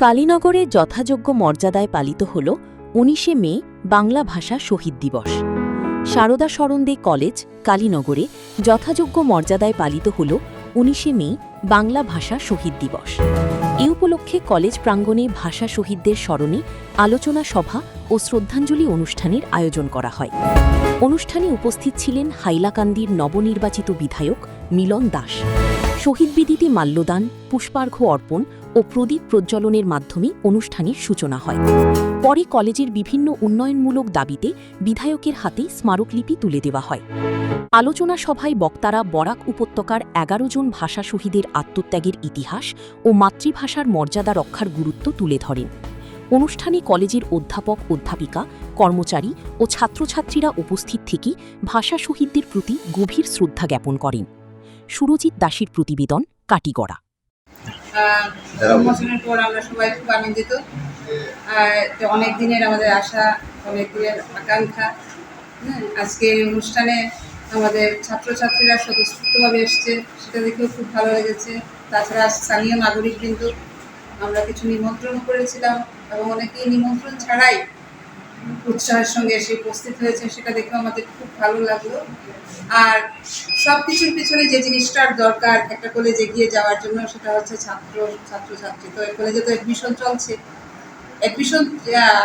কালীনগরে যথাযোগ্য মর্যাদায় পালিত হল ১৯শে মে বাংলা ভাষা শহীদ দিবস। সারদা সরন্দে কলেজ কালীনগরে যথাযোগ্য মর্যাদায় পালিত হল ১৯শে মে বাংলা ভাষা শহীদ দিবস। এ উপলক্ষে কলেজ প্রাঙ্গণে ভাষা শহীদদের স্মরণে আলোচনা সভা ও শ্রদ্ধাঞ্জলি অনুষ্ঠানের আয়োজন করা হয়। অনুষ্ঠানে উপস্থিত ছিলেন হাইলাকান্দির নবনির্বাচিত বিধায়ক মিলন দাস। শহীদ বেদিতে মাল্যদান, পুষ্পার্ঘ্য অর্পণ ও প্রদীপ প্রজ্বলনের মাধ্যমে অনুষ্ঠানের সূচনা হয়। পরে কলেজের বিভিন্ন উন্নয়নমূলক দাবিতে বিধায়কের হাতে স্মারকলিপি তুলে দেওয়া হয়। আলোচনা সভায় বক্তারা বরাক উপত্যকার ১১ জন ভাষা শহীদের আত্মত্যাগের ইতিহাস ও মাতৃভাষার মর্যাদা রক্ষার গুরুত্ব তুলে ধরেন। অনুষ্ঠানে কলেজের অধ্যাপক, অধ্যাপিকা, কর্মচারী ও ছাত্রছাত্রীরা উপস্থিত থেকে ভাষা শহীদদের প্রতি গভীর শ্রদ্ধা জ্ঞাপন করেন। সুরজিৎ দাসের প্রতিবেদন, কাটিগড়া। জন্মদিনের পর আমরা সবাই খুব আনন্দিত। অনেক দিনের আমাদের আশা, অনেক দিনের আকাঙ্ক্ষা। আজকে অনুষ্ঠানে আমাদের ছাত্রছাত্রীরা স্বতঃস্ফূর্তভাবে এসছে, সেটা দেখেও খুব ভালো লেগেছে। তাছাড়া স্থানীয় নাগরিকবৃন্দ, আমরা কিছু নিমন্ত্রণ করেছিলাম এবং অনেকেই নিমন্ত্রণ ছাড়াই উৎসাহের সঙ্গে এসে উপস্থিত হয়েছে, সেটা দেখেও আমাদের খুব ভালো লাগলো। আর সব কিছুর পিছনে যে জিনিসটার দরকার একটা কলেজে এগিয়ে যাওয়ার জন্য, সেটা হচ্ছে ছাত্রছাত্রী। তো এই কলেজে তো অ্যাডমিশন চলছে,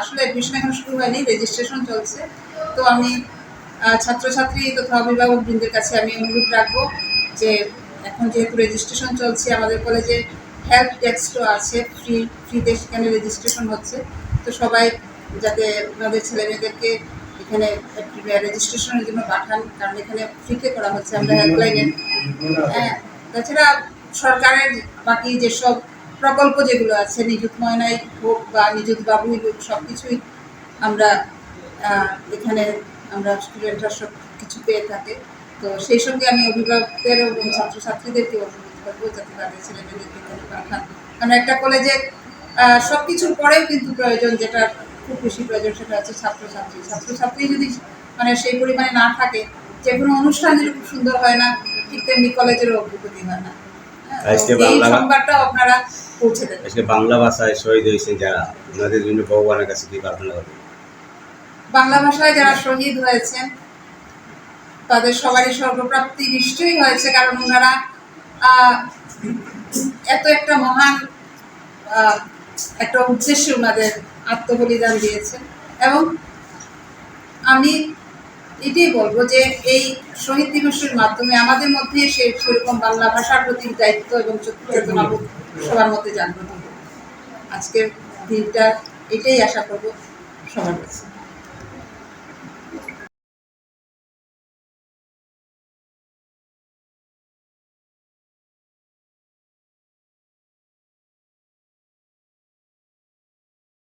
আসলে অ্যাডমিশন এখন শুরু হয়নি, রেজিস্ট্রেশন চলছে। তো আমি ছাত্রছাত্রী তথা অভিভাবকবৃন্দের কাছে আমি অনুরোধ রাখবো যে এখন যেহেতু রেজিস্ট্রেশন চলছে, আমাদের কলেজে হেল্প ডেস্কও আছে, ফ্রিতে সেখানে রেজিস্ট্রেশন হচ্ছে। তো সবাই যাতে ওনাদের ছেলেমেয়েদেরকে এখানে রেজিস্ট্রেশনের জন্য পাঠান, কারণ এখানে ফ্রিতে করা হচ্ছে আমরা হেল্পলাইনে। তাছাড়া সরকারের বাকি যেসব প্রকল্প যেগুলো আছে, নিযুত ময়নাই হোক বা নিযুত বাবুই হোক, সব কিছুই আমরা এখানে আমরা স্টুডেন্টরা সব কিছু পেয়ে থাকে। তো সেই সঙ্গে আমি অভিভাবকদের এবং ছাত্রছাত্রীদেরকে অনুরোধ করবো যাতে তাদের ছেলেমেয়েদেরকে এখানে পাঠান, কারণ একটা কলেজে সব কিছুর পরেও কিন্তু প্রয়োজন, যেটা খুব বেশি প্রয়োজন, সেটা হচ্ছে ছাত্রছাত্রী যদি সেই পরিমাণে না থাকে, যে কোনো অনুষ্ঠান যেরকম সুন্দর হয় না, ঠিক তেমনি কলেজেরও অগ্রগতি হয় না। এই সংবাদটাও আপনারা পৌঁছে দেবেন। বাংলা ভাষায় শহীদ হয়েছেন যারা, ওনাদের জন্য ভগবানের কাছে কি প্রার্থনা করবেন? বাংলা ভাষায় যারা শহীদ হয়েছেন তাদের সবারই স্বর্গপ্রাপ্তি নিশ্চয়ই হয়েছে, কারণ ওনারা এত একটা মহান একটা উদ্দেশ্যে ওনাদের আত্মবলিদান দিয়েছেন। এবং আমি এটাই বলবো যে এই শহীদ দিবসের মাধ্যমে আমাদের মধ্যে সেরকম বাংলা ভাষার প্রতি দায়িত্ব এবং চেতনাবোধ সবার মধ্যে জাগ্রত হবে। আজকের দিনটা এটাই আশা করবো সবার কাছে।